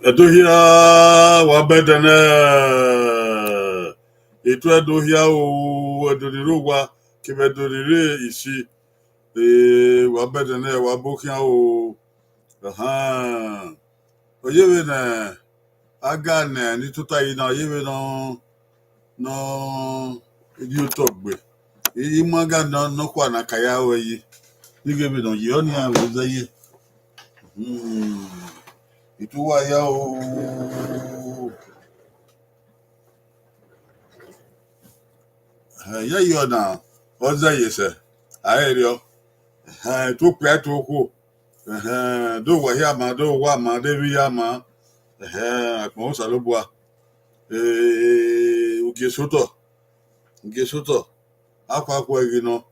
Edohia wabedene etu edohia o edodiruwa kibedodire isi wabedene wabokia o aha oyewe na aga na ni tuta yi na oyewe no edi otogbe imaga no kwa na kaya oyi nigebe no yi oni a wezaye ituwa ya o ya yo na oza yese aerio to pe to ko do wa ya ma do wa ma de bi ya ma akon salobua uge soto akwa igi no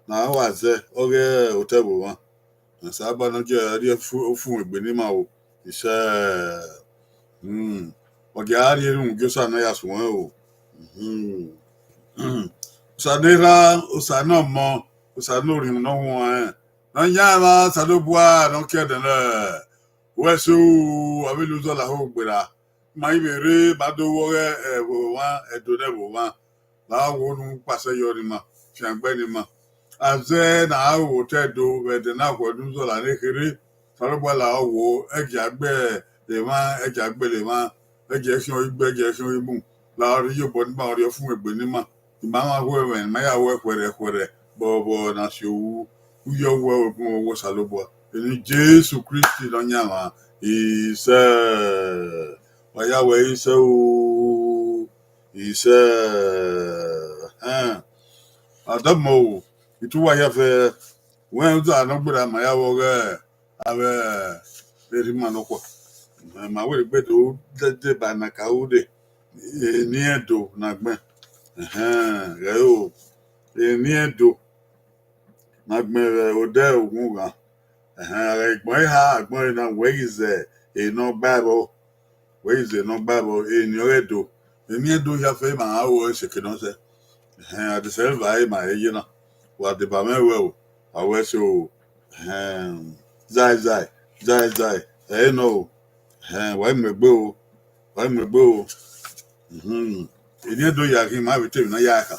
na wa ze oge otebo wa na saba no je ari fu egbe ni ma o ise oge ari ru uge so na ya so won o Usanera usano mo usano rin no won na nyama salobua no kedena wesu abiluzo la ho gbera mai bere badowo wa edodebo wa la wonu pase yori ma fiangbe ni ma aze na awo tedo wede na kwodun zo la nekere salobua la wo ejagbe le ma eje fi ibu la ri yo bo ni ma ri fun egbe ni ma Mama wewe maya we kwere bobo na showu uyo we wo salobua ni Jesu Christi lo nyama ise waya we ise adamo itu waya fe wen do anagbara maya wo ave erima no kwa ma we gbe do de ba na kaude ni edo na gbe ni edo na gbe ode ogun ga egbon ha agbon na where is no bible ni edo ni edo ya fe ma awo se ke no se at se vai ma eje na wa de ba mewe o awe so zai no wa megbe o ni edo ya ki ma bi te na ya ka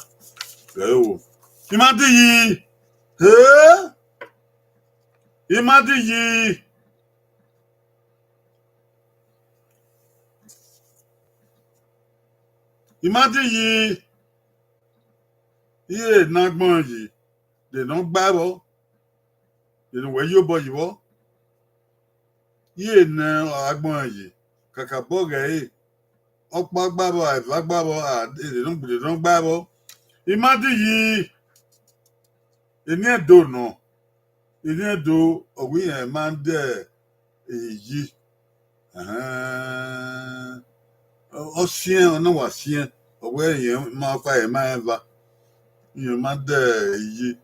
Imadi yi iye nagbon yi de no gbabo de no we yo bo yiwo iye na agbon yi kaka boge opa gbabo aifa gbabo de no gbabo Imadi yi eni edo no eni edo owi en man de yi o sien no wa sien owe yen ma fa e ma eva yen ma de yi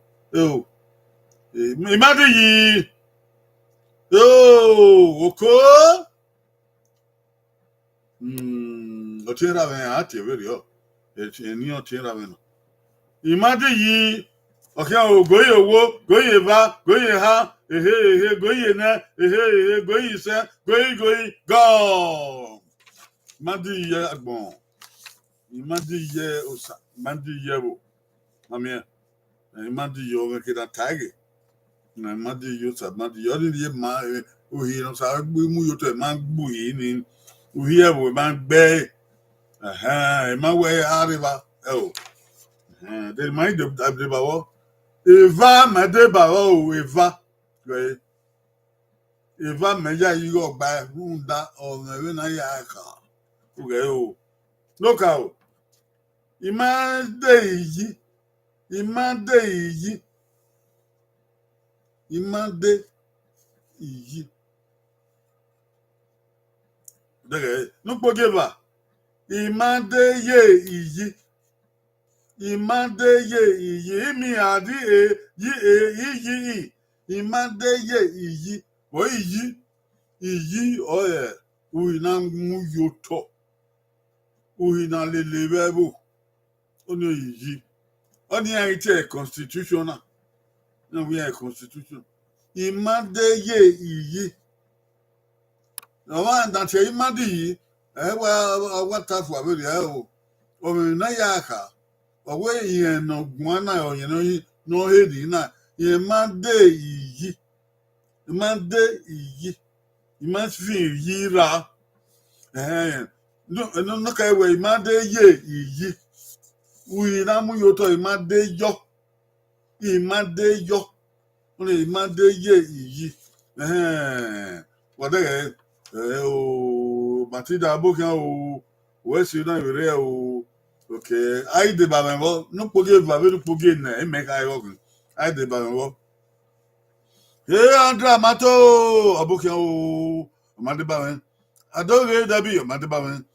Imadi yi oko o tira ben ati veri o eni o tira ben Imadi yi okay o goye owo goye ba goye ha goye na goye se goye go Imadi ye agbon Imadi ye osa Imadi ye bo amia Imadi yo ke da tag na Imadi yo sa Imadi yo ni ye ma ohi no sa gbu mu yo to ma gbu yi ni ohi e bo ma gbe ma we arriba de mai de bawo eva ma de bawo eva me ya yi ogba runda ona we na ya ka o loka o imade yi de no pogeva imade ye mi adi yi imade ye o iyi oye uina mu yoto uina lele bebo Only ye. Only a constitution. No, we are a constitution. Imade ye. No one that say imade ye. What type of very hell? Or na yaka. Away ye no guana or no heady na. Imade ye. Imade ye. You must feel ye ra. No, look away, Imade ye. We namu yoto Imade yo. Imade yo. Only Imade ye. What the Matida Bokan o. West you know you okay. I de Bamengo. No forgive Babu Pugin. Make I open. I de Bamengo. Andra Mato. Abukan o. Madibamen. I don't read that be Madibamen.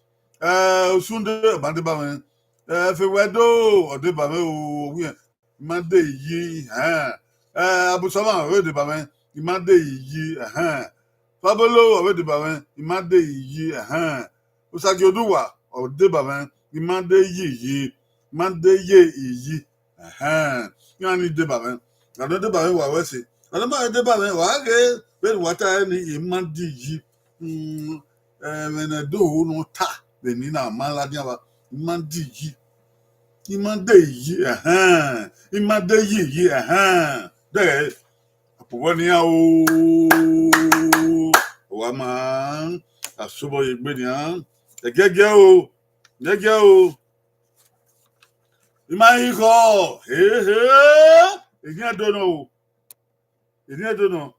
Sunday Madibamen. Fewedo or de Bame. Mande ye. Abusama read the Bamen. Imade ye. Fabolo already bawen, imade yi, Usagi Oduwa or de bawen, imade yi, mande ye, You need de bawen. I know the bawen wa wesi. I don't know the bawen wa ge, when water any imandi yi. When I do no ta, when in a maladiava, imandi yi, imade yi, imade yi, There. Apuwania o wama asubo yegbenia egege o imaiko eni adono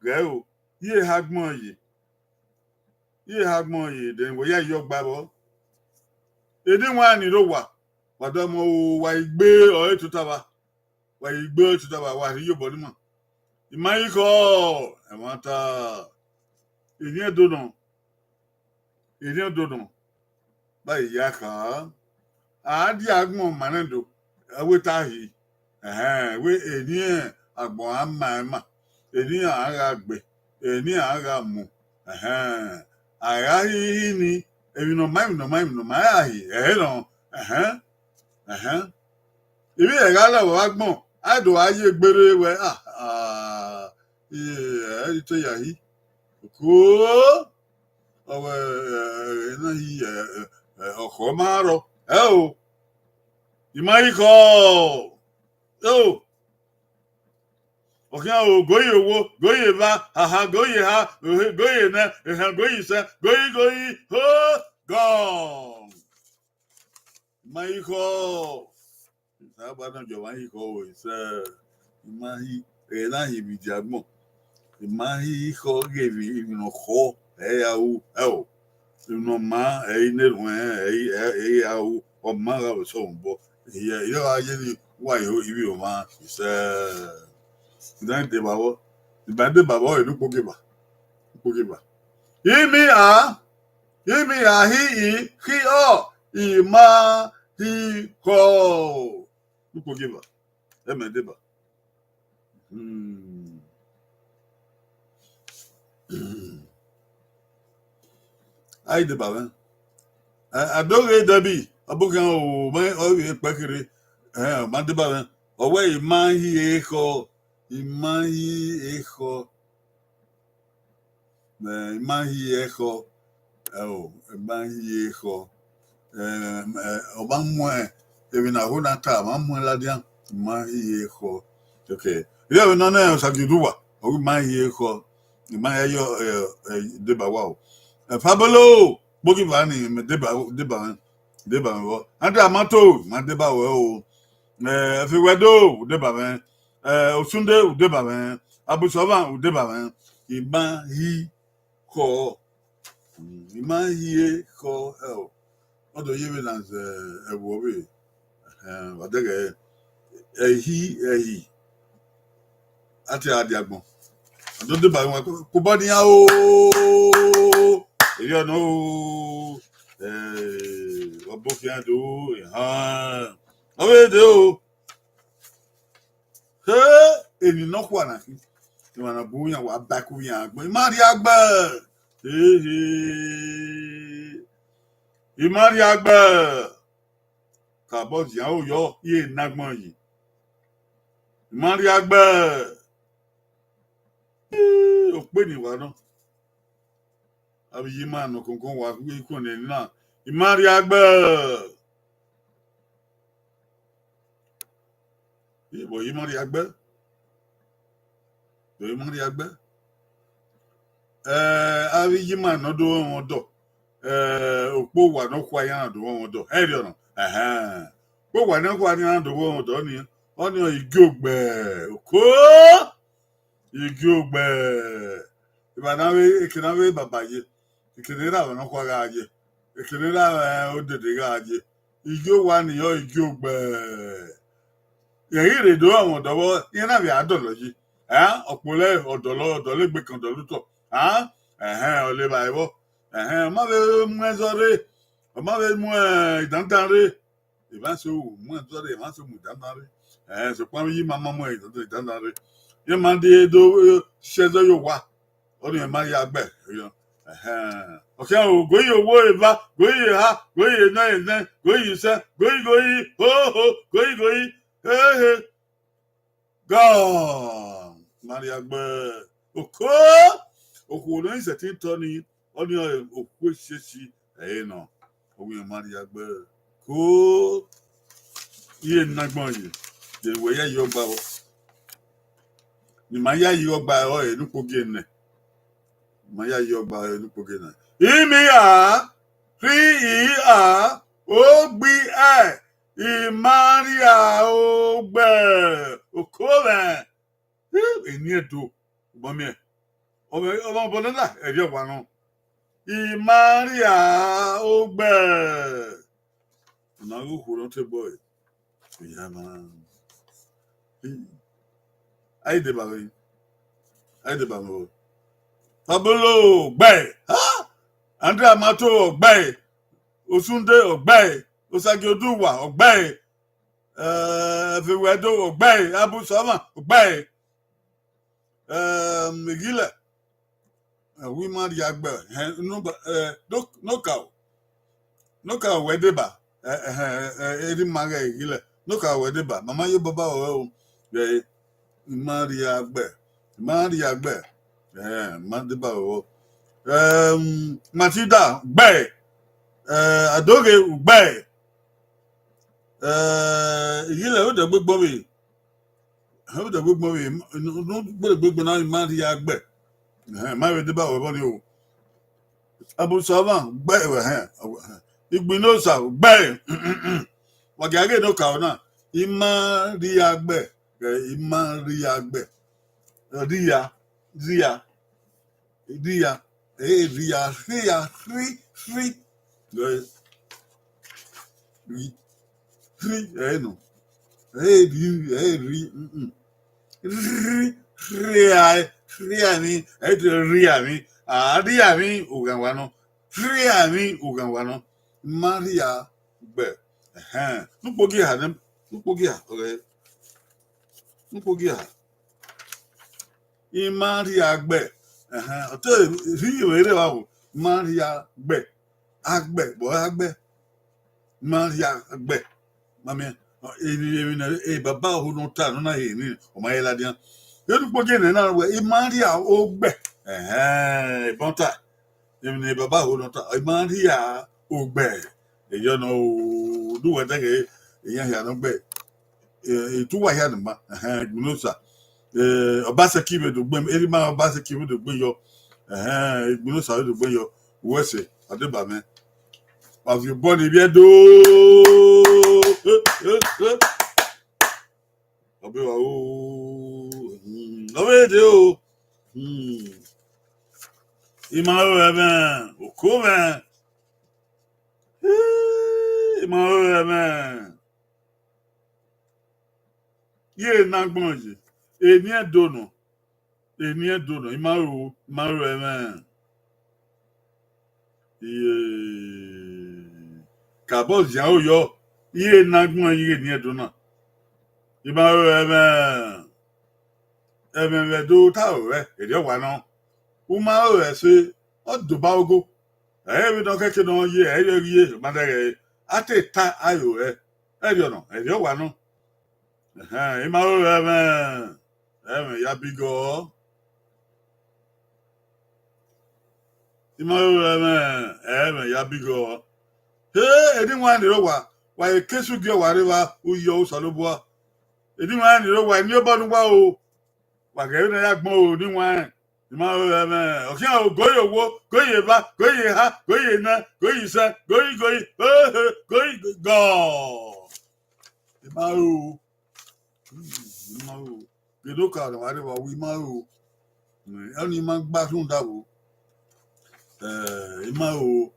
ge o ye hagmon yi den wo ya yo gbabo edi wan ni lo wa wado mo wa igbe o etutaba wa yo bodimo imaiko emata eni adono ba yaka adi agbon manendo wetahi we eni agbon ama eni ara gbe eni ara mu ara hi ni ebi no mai ahi no ibi era la wa agbon ado aye gbere we ito yahi ko owe na hi okomaro imaiko okay goyi wo goyi ba goyi ha goyi na goyi sa goyi ho gone imaiko sabana jo imaiko o isa imahi ela hi bidiagmo imaiko gevi no ho au no ma ne ruin au o mara so mbo yo aye wa yo ibi o ma isa dan de bawo ibande babo elu pokeba yimi hi o ima hi ko pokeba emedeba ai de bawen adoge dabi abukan o me o ye pekere ma de bawen owe ima hi eko imahi echo imahi echo obamwe even na hona ta mamwe ladia imahi echo okay yeah no no sagiduwa o imahi echo imahi yo deba wow fabolo bogi bani me deba wo anda mato ma deba wo fi wedo deba ben Osunde udeba ben Abusova udeba ben imahi ko odo yewe na ewowe wadege ehi ati adiagbon odo deba ben ko bodi ya o eyo no obokian do owe de o eni no kwa na ni wana bunya wa baku ya agbo imari agba imari agba Cabo Yao Yo, ye Nagmoyi. Mariagbe. Okpeni wano. Abi yima no konkon wa ikone na. Mariagbe. Ibo Mariagbe. Do Mariagbe. Abi yima no do won do. Okpo wa no kwa yan do won do. Eri ono. Okpo wa no kwa yan do won do ni. Oni igi ogbe. Oko. Igi ogbe. Ibanawe ekinawe babaye. Ikinira wa no kwa gaje. Ikinira odede gaje. Igi wa ni yo igi ogbe. Yeyi re do awon dowo yen na bi adoloji. Opole odolo gbe kan dolu to. Ole ba iwo. Ma be mu ezore. Ma be mu idantare. Iba so mu ezore, ma so mu idantare. So pa yi mama mu idantare. Ye ma de do shezo yo wa. Oni e ma ya gbe yo. Okay, goyi owo eba, goyi ha, goyi na, goyi se, goyi, goyi, hey. God, Maria gbe. Oko no ise tin to ni, oni oku sesi, no. Owi Maria gbe. Ko ye nagbon yi. De we ye yo gba o. Ni ma ya yo gba o e nupo gene. Ma ya yo gba e nupo gene. Imi a, ri a, ogbi Imaria ogbe, okole. Eni edo, bomi. Omo bonala, eri owa no. Imaria ogbe. Na go huro te boy. Yeah man. Ai de bawo. Pablo gbe. Andrea Mato ogbe. Osunde ogbe. Osagi Oduwa ogbe. Fewedo ogbe. Abu Sama ogbe. Migile. We man yagbe. No ka wedeba. Eri maga igile. No ka wedeba. Mama yo baba o. Maria gbe. Mandeba o. Matilda gbe. Adoge ugbe. Igile o de gbogbo mi. O de gbogbo mi. No gbogbo na Maria gbe. Ma we de ba o boni o. Abu Savan gbe Igbinosa gbe. Wagage no ka ona. Imaria gbe. Imaria gbe. Ria. No. Riami uganwano. Maria gbe. Nupogi ha. Okay. Nupogi ha. Imaria gbe. Oto ri were wa o. Maria gbe. Agbe, bo agbe. Maria gbe. Mami baba o no ta no na he ni o ma yela dia. Nupogi na we Maria ogbe. Bonta. Even baba o no ta. Maria ogbe. You know, do what they ya no gbe. Tu wa ya nma. Gbunosa. Obaseki we do gbem eri ma Obaseki we do gbem yo Igbunosa we do gbem yo wese adeba me of your body be do obe wa o obe de o imaro even okove imaro even ye nagbon yi eni edono imaro eme Cabo Yao Yo ye nagbon ye eni edona imaro eme do ta ore ede wa no uma ore se odoba ogo we don keke no ye madare ate ta ayo no edio wa no ima o ya bigo ima o ya bigo edi nwa ni ro wa ekesu gi o wa riwa uyo usalobo edi nwa ni ro wa ni obonu wa o wa ge na ya gbon o ni nwa ima o okin o goyi owo goyi ba goyi ha goyi na goyi sa goyi goyi go ima o Gedo ka wa riwa wi ma o ani ma gba sun dawo ima o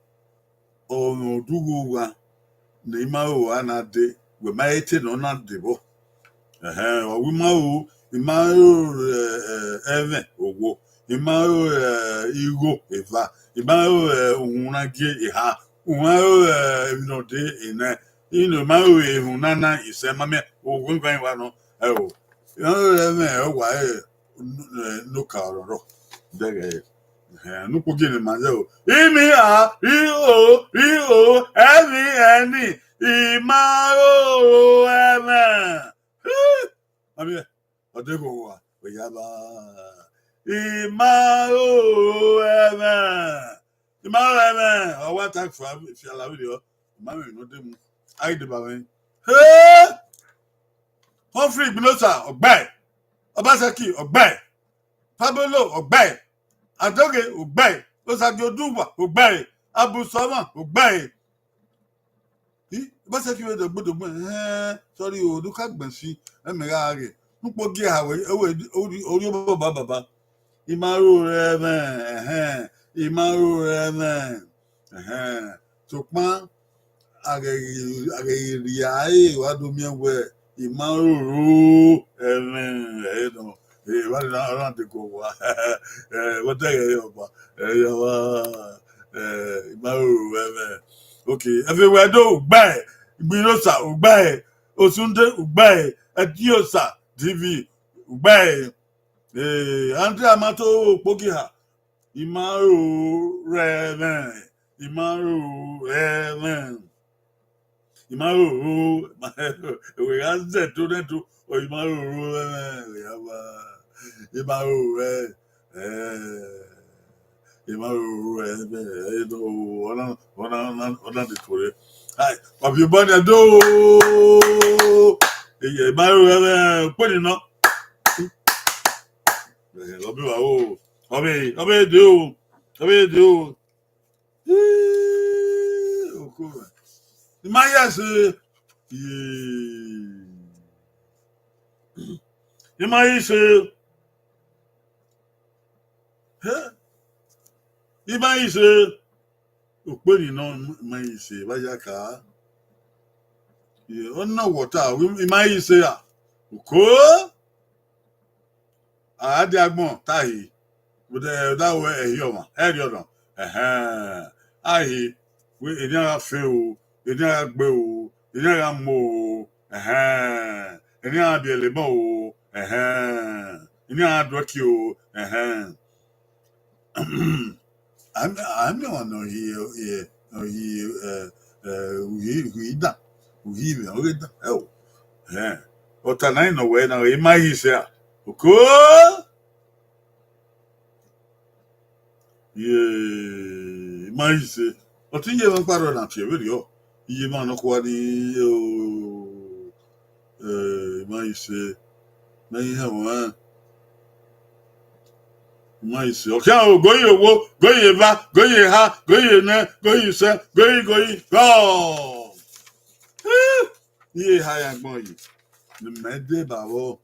ono dugu wa na ima o anade we ma ete no na debo o we ma o ima o eve owo ima o igo eva ima o ohunna ge iha ohun o ebinode ina ino ma o ehunna ise ma me owo ngwan wa no o wa no ka ororo dege nupo gini manzeo imi rio emi imaro ami odego wa oyaba imaro owa tak for fi ala video mami no dem ai de ba wen Humphrey Gbinosa ogbai Obaseki ogbai Pablo ogbai Adoge ogbai Osajoduwa ogbai Abusoma ogbai Obaseki we de gbodo sorry o do ka gban si emera re npo gi hawe ori baba Imaro re Imaro re Tokpan age riai wa do mi we Imaro no what around the go what okay everywhere do buy Gbinosa buy Osunde buy Adiosa TV buy Andre Amato Pogiha Imaro Imaro we has that to or Imaro Imaro the Korea. Hi, of your body do Imaro putting up. Obey do. My yes, Okpeni no my say Vajaka. You know water, we might say, Uko I had the agmon, Tahi, with that way a human, Edion. I we didn't feel, you didn't go, you didn't mo, you didn't be a limo, you didn't drink you, I'm no here, we done. We oh, what an I know when I might say, okay, yeah, my say, but in your parent at your video, you man of what my say, may have one. My say, okay, go your walk, go your back, go your ha, go your neck, go your say, go. Ye high and boy, the mede babo,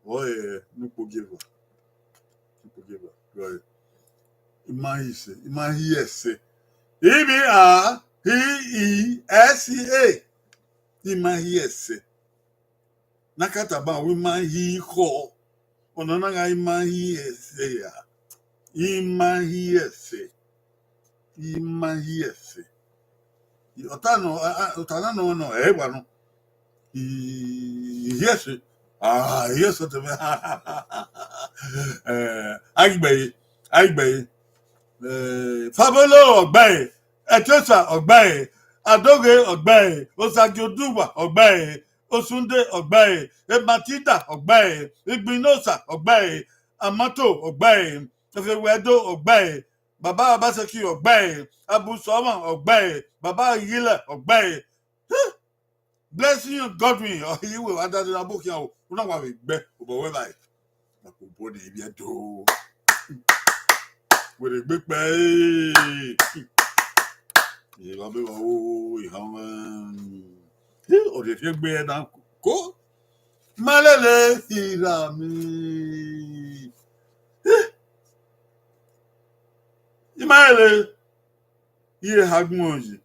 no forgiver. Right. Imahiyese. Imahiyese. Imahiyese. Nakataba we mahi ho. Onanaga imahiyese ya. Imahiyese. Otana no, ebano. Yes. Yes, what Agbe. Fabolo Ogbe. Etosa Ogbe. Adoghe Oghe, Osagioduwa Oghe, Osunde Oghe, Ematida Oghe, Igbinosa Oghe, Amato Oghe, Efewedo Oghe, Baba Abaseki Oghe, Abu Soma Oghe, Baba Yila Oghe. Blessing you, Godwin. Oh, you will add that in a book. You don't want to be over where I put it to with a big bay. You love it. Oh, you have or if you be now, go. Malele, Hirami. Imale, ye had money.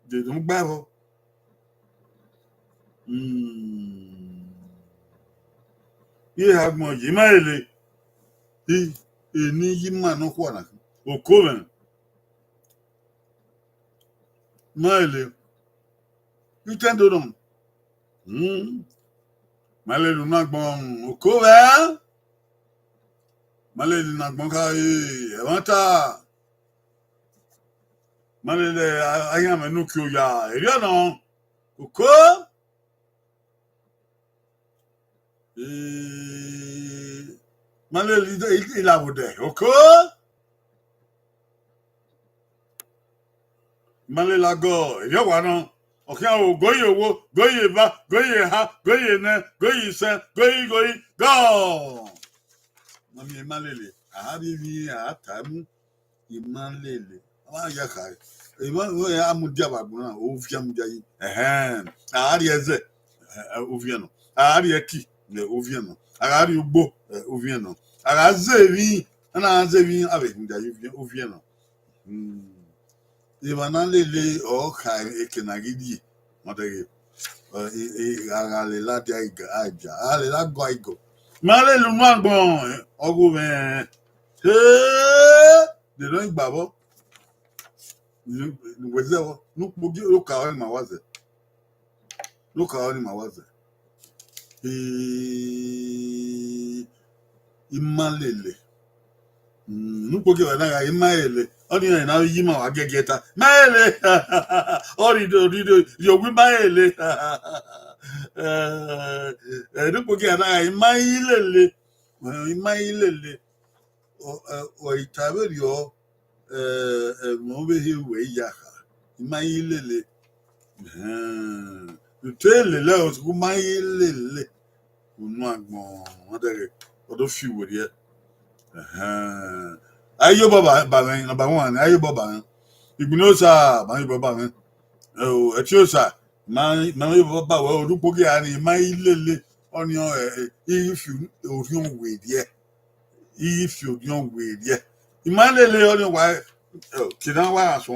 They don't babble. Ye had money. Imale, he need man no quarter. O Coven. Male, you can do them. Male do not bon o Coven. Male do not bon carry. Evanta. Male, I am a nuclear. You know, o Co. Male, il a voudé. O Co. Male la go. You want okay, oh, go ye wo, go ye va, go ye ha, go ye ne, go ye sen, go ye, go. Mami malele, ahabibi atamu imalele. Ama yakai. Iman wo ya amudia babuna, ovia mudia. Ahari eze, ovia no. Ahari eki, le ovia no. Ahari ugbo, ovia no. Agazevi, ana azevi ave mudia ovia no. Imanalele o kai ekenagidi. Mother, la dia aja, ale la goigo. Male lu mangbon, ogo men. De lo igbabo. Wezewo, nu pogi lo ka oni mawaze. Lo ka oni mawaze. Imalele. Nu pogi wa na imalele. Oni na yima wa gegeta. Maele. Ori do yo wi maele. Nu pogi na imalele. Imalele. O itabe yo mo be hi we ya. Imalele. Tele le o ku mailele. Unu agbon adere. Odo fi wo die. Ayo baba ba number 1 ayo baba Igbinosa ma yo baba men o etiosa ma yo baba we odupogi ani ma ilele oni if you orion we there if you orion we there imalele oni wa kidan wa aso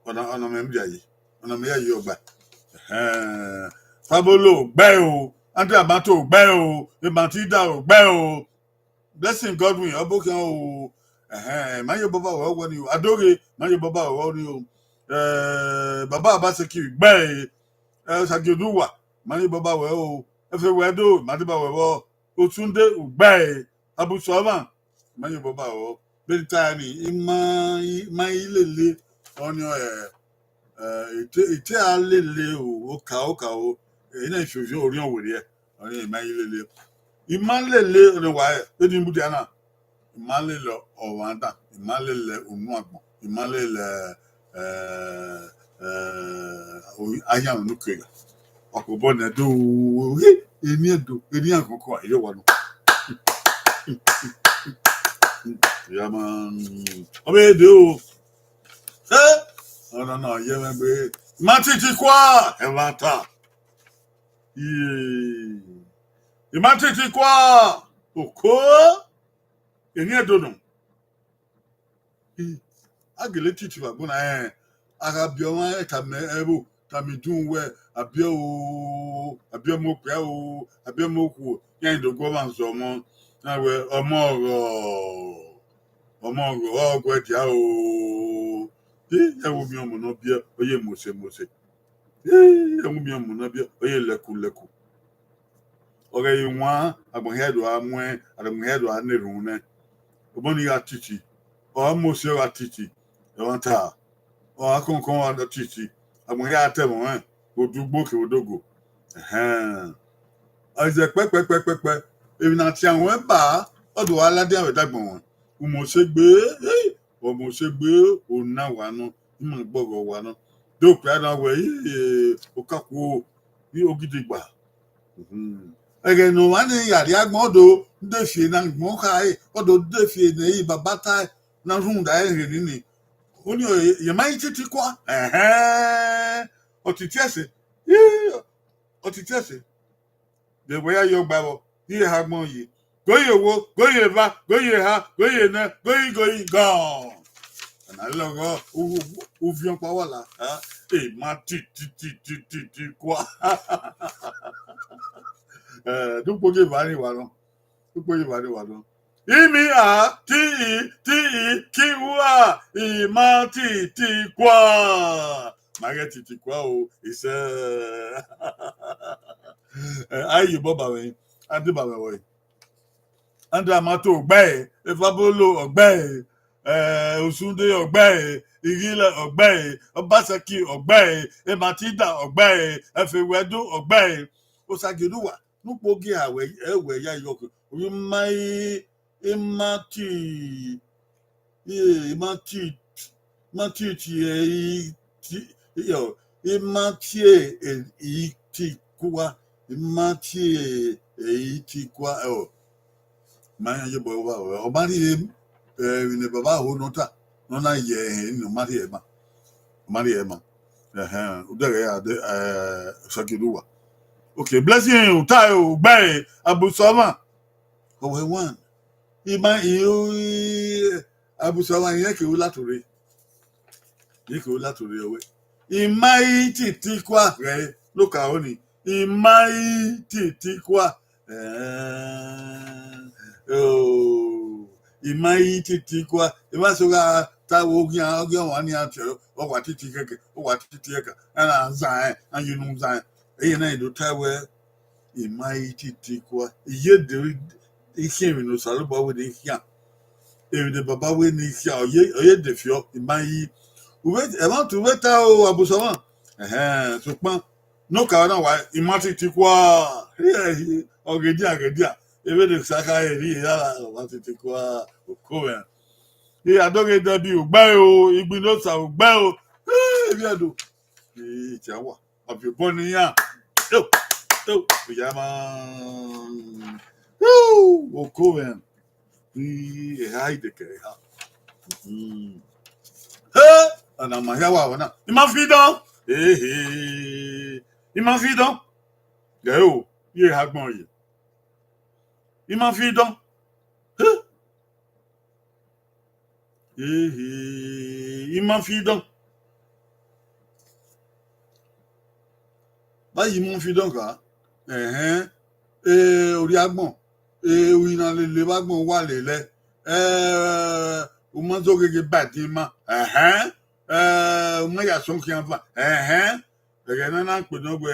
ona me mdia yi ona me yi ogba fabolo gbe o anti abato gbe o Ibantida o gbe o Blessing Godwin obokan o mayo baba wa woni o Adoghe mayo baba wa woni o baba Abaseki gbe Sagioduwa mayo baba wa o Efewedo madiba wa o Otunde gbe Abusoma mayo baba wa Bentani ima ilele oni ite alele o ka o ina ifofi ori on were oni ima ilele Imalele ni wa edi mbudi ana imalele owanda imalele onuagbon imalele ayan nukega okobo na do eni akoko ayo wa no ya man obe de o no ye me gbe matiti kwa evanta Imatiti kwa oko eni edono agele titi babuna agabio wa etame ebu tamidun we abio mo pe o abio mo ku yan do go man so mo na we omo ogwe dia o ewu mi omo no bia oye mose ewu mi omo no bia oye leku Oghe nwa agbohedo amwe agbohedo anerune oboni ya titi o mose ya titi e wanta o akonkon wa titi Amoya temo odugbo ke odogo aze pepepepepe ebi na ti àwọn ba odo alade awe dagbon won umo segbe ona wa no imo gboro wa no do pe na we okaku bi ogidigba ege no wa ni yari agbon odo ndefi na gbon kai odo ndefi ni babata na run da erin ni oni ye mai titi kwa otitiese de boya yo gbabo ye ha gbon yi goye wo goye va goye ha goye na goyi go na logo u vion pa wala ma ti kwa du poge bari wa no imi a ti ki wa ima ti kwa mageti ti kwa o ise ayi boba we andi ba we andi amato ogbe efabolo ogbe osunde ogbe igile ogbe obaseki ogbe ematida ogbe efewedu ogbe osageduwa nupogi awe ewe ya yoko imati ti kwa manya ye bo wa o mari ni baba ho nota no na ye no mari ema udere ya de sakiduwa okay blessing utai o gbe abusoma we one ima abusoma yen ke ulatore owe imai ti kwa re loka oni imai ti kwa imai ti kwa imasoga tawo ogi won ni atero o wa titi keke o wa titi eka na zan an yinu zan na ido tawe imai ti kwa iye de ikemi no salobo we de hia e de baba we ni hia oye de fio imai wait e want to wait o abusoma so no ka na wa imati ti kwa ogedia ebe de saka eri ya wa ti kwa okowe adoge debi ogba o igbino sa ogba o ebi ado ti awa abibo ni ya ya ma okowe hide ke ha ana mayawa wana imafidon imafidon o ye hagbon ye imafidon imafidon bayi imafidon ka ori agbon wina le bagbon wa lele o mo so gege badima mo ya son ki anfa na pe no gbe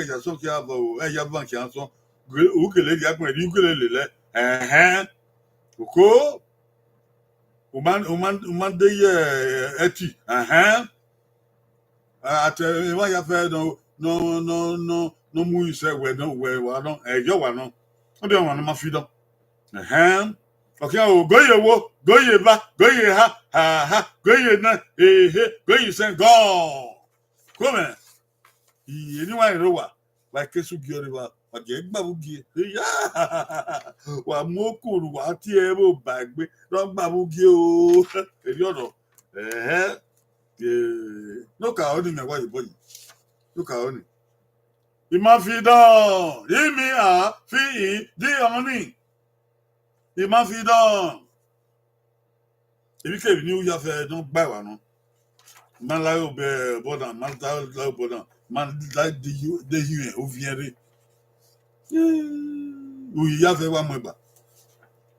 ya son ki aba o ya ban ki an son o kele ya pon ri kele le oko o man de ye eti ate wa ya fe no mu ise we wa no yo wa no o de wa no ma fi do okay o goye wo goye ba goye ha goye na goye sen go come anyone ro wa kesu gi ori wa je gba bugi wa mokuru wa ti e bo bagbe ro gba bugi o eri odo no ka oni me wa ibo yi no ka oni imafidon imi a fi di oni imafidon ebi ke ni o ya fe don gba wa no man la o be bodan man la bodan man la de you o viere o ya fe wa mo gba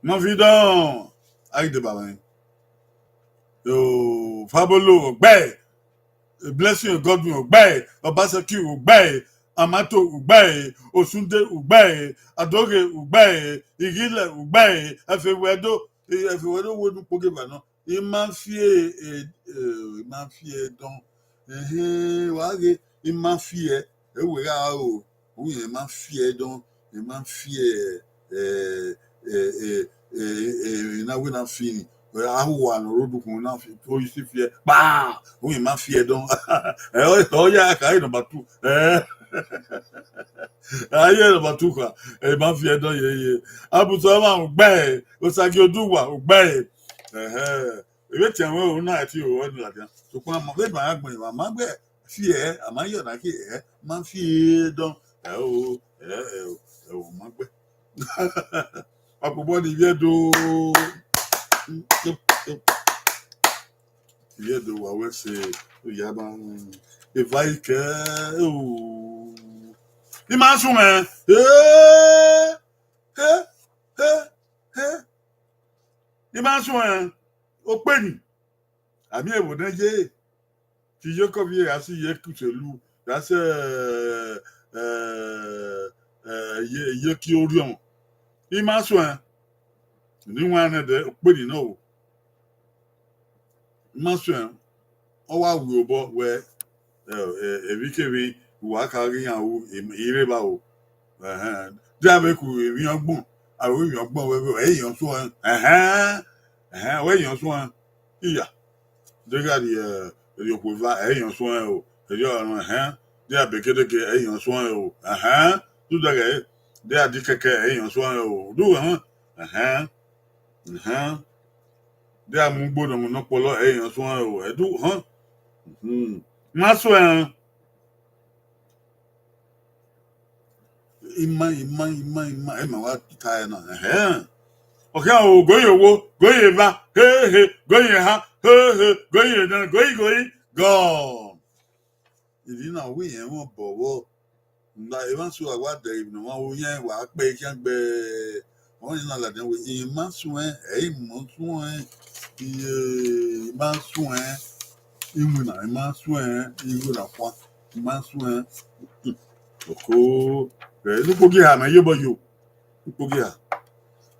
imafidon ai de baba yo fabolo ogbe blessing godwin ogbe obaseki ogbe amato ogbe osunde ogbe adoge ogbe igile ogbe efewedo wo du poge ba no imafie don wage il m'a fié e we ga o il m'a fié donc il m'a fié na we na fini ahuwa no rodu kun na fi to isi fié ba o il m'a fié donc o ya ka i number 2 aye number 2 kwa il m'a fié donc ye abuso ma gbe o sagi oduwa gbe ebe tí àwọn òun náà ti òwò ọdún làdá ṣùgbọ́n àmọ́ bẹ́ẹ̀ bá gbọ̀n ìwà máa gbẹ̀ fi ẹ̀ àmọ́ yọ̀dá kí ẹ̀ máa fi dán ẹ̀ ò máa gbẹ̀. Àpòbọ́ ni ìyẹ́dọ̀ wà wẹ́sẹ̀ ìyá máa ìfà ìkẹ́ ì máa sùn ẹ̀ ì máa sùn ẹ̀ ó pè ní àmì èwò náà yé tí yóò kọ́ bí yà sí yẹ kùsèlú yà sẹ́ yẹ kí ó rí ọ̀hún ì máa sùn ẹ̀ níwọ̀n àná dẹ̀ ó pè ní náà o ì máa sùn ẹ̀ ọ wá wù ó bọ́ wẹ́ èbíkèwé ìwà kárí àwọn ìrè bá o díàbẹ̀ kù èmi ọgbọ̀n àwọn èmi ọgbọ̀n wẹ́wẹ́ ẹ̀yàn sùn ẹ̀ wẹ́yàn sùn ẹ̀ ìyà dégà di yòókù va ẹ̀yàn sùn ẹ̀ o èyí ọ̀run dé àbẹ̀kẹ́dẹ́kẹ́ ẹ̀yàn sùn ẹ̀ o dúdàgẹ̀ dé àdìkẹ́kẹ́ ẹ̀yàn sùn ẹ̀ o dúwẹ̀ dé àmúgbòdò mọ̀nàpọ̀lọ́ ẹ̀yàn sùn ẹ̀ o ẹ̀dú má sùn ẹ̀ ìmá ẹ̀ mà wá ta ẹ̀ náà ọ̀kẹ́ àwọn ògóyè owó góyè bá góyè ha góyè náà góyè gọ́ọ̀ ìdí náà wí yẹn wọ́n bọ̀wọ́ ǹda ìwọ́n sọ àwádẹ ìbùnà wọn wo yẹn wà á pé kí wọ́n gbẹ wọ́n yẹn náà làdẹ́ wọ ìyẹn má sùn ẹ́ ẹ̀yìn mọ́ sùn ẹ́ iye má sùn ẹ́ ìwé náà má sùn ẹ́ ìwé náà fún má sùn ẹ́ òkó rẹ̀ nípògì àmọ́ yé bọ́ yòó nípògì à.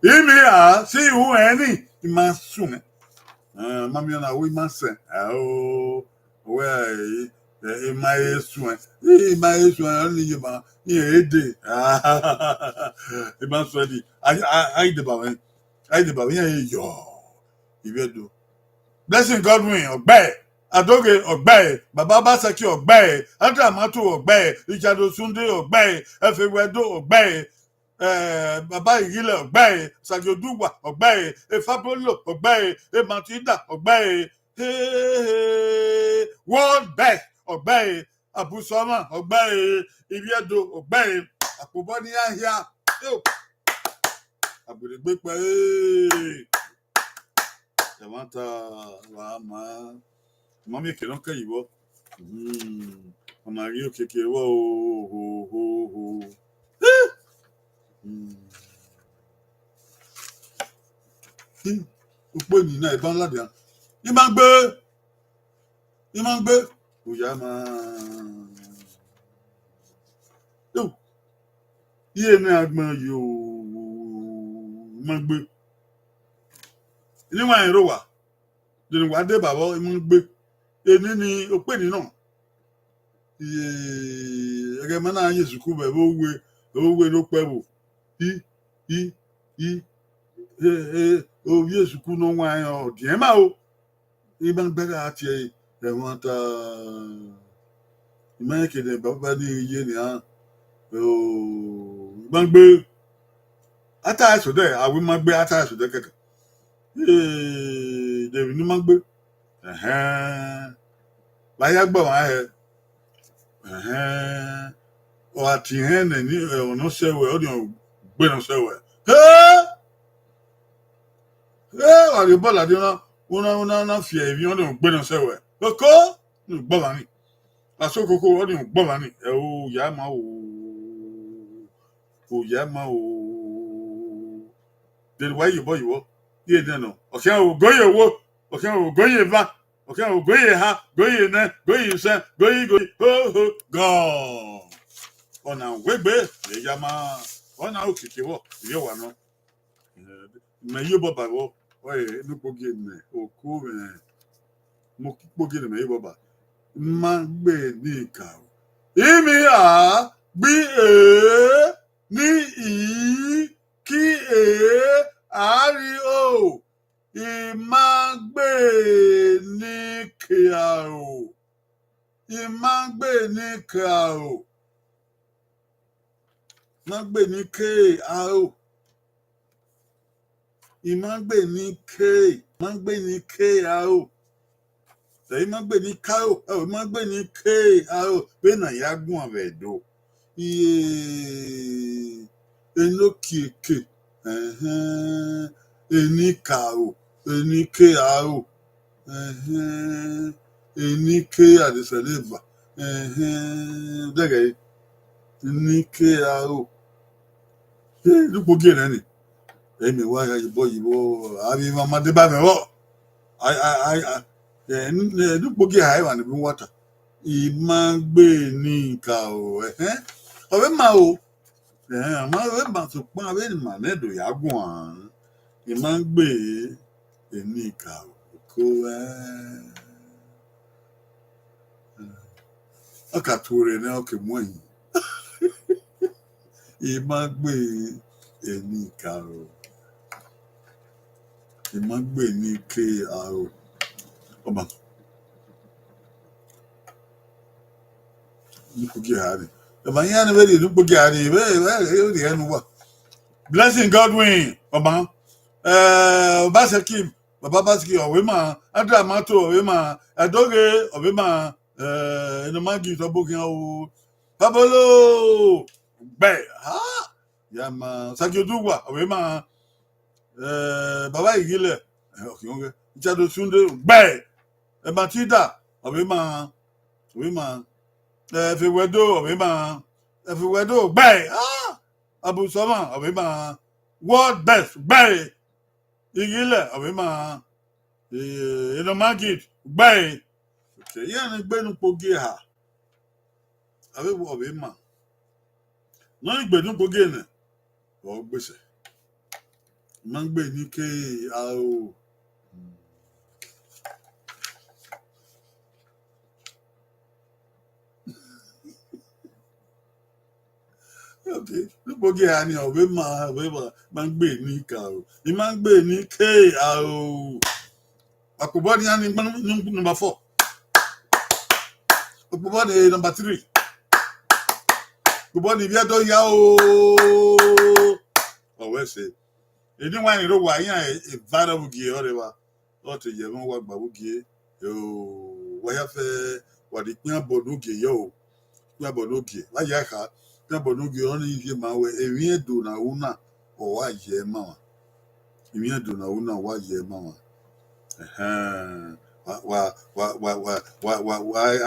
Imi a si hu eni ima sùn mami na we ma sen we ima sùn ima sùn ni ba ni ede ima sùn di ai de ba yen yo ibedo blessing Godwin ogbe adoge ogbe baba basaki ogbe adramatu ogbe ijado sunde ogbe efewedo ogbe bàbá ìrìlẹ̀ ọ̀gbẹ́ ṣàjọdúwà ọ̀gbẹ́ efabolo ọ̀gbẹ́ ematida ọ̀gbẹ́ world best ọ̀gbẹ́ abusoma ọ̀gbẹ́ ìrìẹ̀dọ̀ ọ̀gbẹ́ àpòbọ́ ní àhíà àgbèrègbè pẹ́ ẹ̀wọ̀n ta wà á máa mi kìlọ̀ kẹ́yìn wọ́ ọmọ àrí òkèké wọ́ o. Òpó ènìyàn náà ìbọn ládìá ní máa ń gbé òyà máa iye ní agbọn yóò máa gbé níwọ̀n àìrò wà lónìí wà dé bàbá ìmọ̀ ń gbé èní ni òpó ènìyàn náà iye ẹgẹ mọ náà yẹ sùkú bẹ owó ló pẹ wò orí èsùkú náà wà ẹ ọdìẹ máa o ìbá ń gbẹrẹ àti ẹwọn ta ìmọ̀ẹ́kẹ̀dẹ̀ bàbá ní iye ni ìbá ń gbé àtàìsọdẹ àwọn máa gbé àtàìsọdẹ kẹkẹ dèbí ní máa gbé láyé gbọ wọn ẹ àti hẹn ní ọ̀nà sẹ́wẹ̀ ọdún gbẹ̀nà sẹ́wẹ̀ àrí bọ́ọ̀lù àdé wọn fi ẹ̀mí ọdún gbẹ̀nà sẹ́wẹ̀ lọ́kọ́ ní gbọ́lá ní àsókòkò ọdún gbọ́lá ní ẹ̀ ò yá máa ò dèrè wáyé yìí bọ́ yìí yé dẹ́nà ọ̀kẹ́ ògóyè owó ọ̀kẹ́ ògóyè bá ọ̀kẹ́ ògóyè ha góyè nẹ góyè sẹ́ góyè hóhó gọ́ọ̀ ọ̀nà wégbé èyí máa ọ̀nà òkìkí wọ̀ ìyẹ́ wà náà mẹ̀yí bọ̀bà wọ̀ ọ̀yẹ̀ nípògì mẹ̀ òkú mẹ̀ mo kípògì mẹ̀yí bọ̀bà magbe nika imi a bi e ni I ki e ari o imagbe nika o imagbe nika o magbe nike a o imagbe nike a o Daí magbe ni kao, magbe ni ke ao, be na yagun avedo. E enoki ke. Eni kao, eni ke ao. Eni ke adesaleva. Dege eni ke ao. Dupo ge na ni. Emi wa ya yibo abi mama de ba me wo. I Dupo ge hai wa ni bi water. Imagbe ni ka o ọbẹ ma o àmọ́ ọbẹ ma tó pọn abẹ ni mà nẹdọ yàgùn àrùn imagbe ni ka o kó ọkà tó rẹ ní ọkẹ mọ yìí imagbe ni ka o imagbe ni ke a o ọba. Blessing Godwin, Baba. Basakim, Baba Basiki, Owema, Adramato, Owema, Adoge, Owema, Nomagi, Tobokin, Pabolo, Bay, ha, Yama, Sakyoduwa, Owema, Baba Igile, Chado Sunde, Bay, Matida, Owema, everywhere do, bay, Abu Sama, Abima, world best, bay, Igile, Abima, Market, bay, Yan Benu Pogia, Abima, none Benu Pogene, or Bisse, Mangbe Nike, Ao. Okay, Dupo ge ani ọbẹ máa ń gbé ní ìka o ní máa ń gbé ní kéèyà o àpòbọ ni a ní number 4 àpòbọ ni number 3 àpòbọ ni ibi ẹjọ yá o ọwẹ ṣe èdè wà ní ìrọwà yín ìbára bugie ọ̀rẹ́ wa ọtí yẹ wọn wà gbà bugie wáyà fẹ wàdí pín àbọdún ògè yọ o pín àbọdún ògè láyé àká. Bonugi only if you ma we emi do na una o wa ye mama emi do na una wa ye mama wa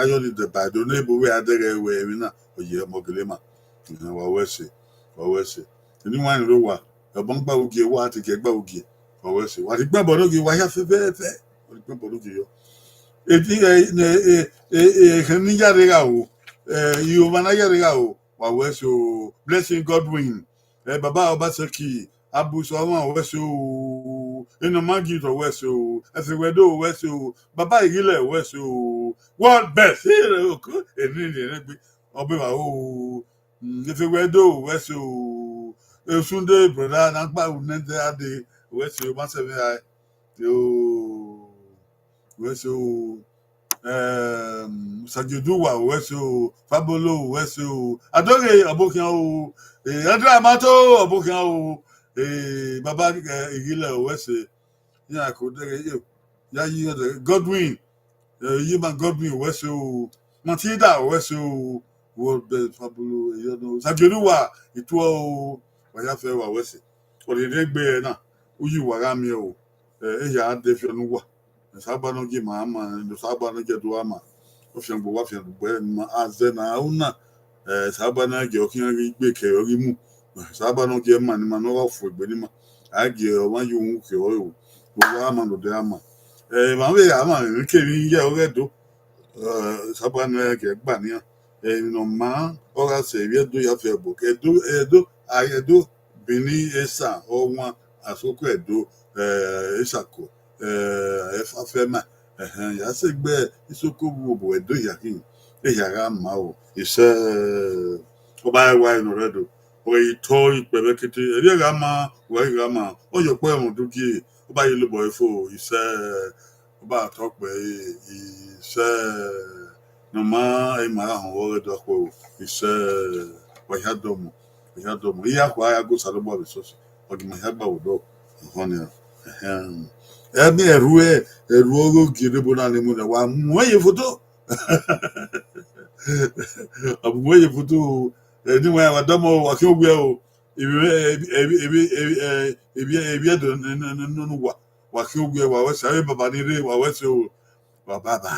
ayo ni de ba do nebo we adere we emi na o ye mogelema wa wese ni wan ro wa e bon gba ogie wa ti ke gba ogie wa wese wa ti gba bonugi wa ya fe wa ti gba bonugi yo ni ya re ga o yo mana ya re ga o. Waweso Blessing Godwin, Baba Obaseki, Abu Sawan Weso, Inomagi to Weso, Efewedo Weso, Baba Igile Weso, what best? Obiwa o, Efewedo Weso, Sunday brother, Nakba Unende Ade, Weso, Masave, Weso. Sajuduwa weso Fabolo weso Adoge abokian o Adramato abokian o Baba Igile wese ya ko dere yo ya yi Godwin Yima Godwin weso Matilda weso world best Fabolo you know Sajuduwa itu o wa ya fe wa wese o le gbe na uyi wa ga mi o ya de fi onu wa Sabano gi mama no sabano ge do ama o fi ngbo wa fi ngbo ma azena una sabana ge o kin ri gbe ke ori mu sabano ge ma ni ma no wa fo gbe ni ma age o wa yu un ke o wa ama no de ama ma we ama ni ke ri ye o redo sabana ge gba ni no ma o ga se bi do ya fe bo ke do ayedo bini esa o won asoko edo esako Fafema ya se gbe isoko wo edo ya kin ga ma o ise oba wa ino redo o ito ipebe kete eri ga ma o yo pe run duki oba yi lo boy fo ise oba to pe ise no ma e ma han wo redo ko ise wa ya domo iya kwa ya go salo bo so o di ma ya gba wo do honya ẹbí ẹrú ọgọ gidi bó náà ni mo nà wà mú ẹyẹ foto àbùmú ẹyẹ foto ẹni wọn àwọn àdámọ wà kí ó gbé o ebi ẹdọ nínú wà kí ó gbé wà wẹsẹ ayé bàbá nílé wà wẹsẹ o wà bàbà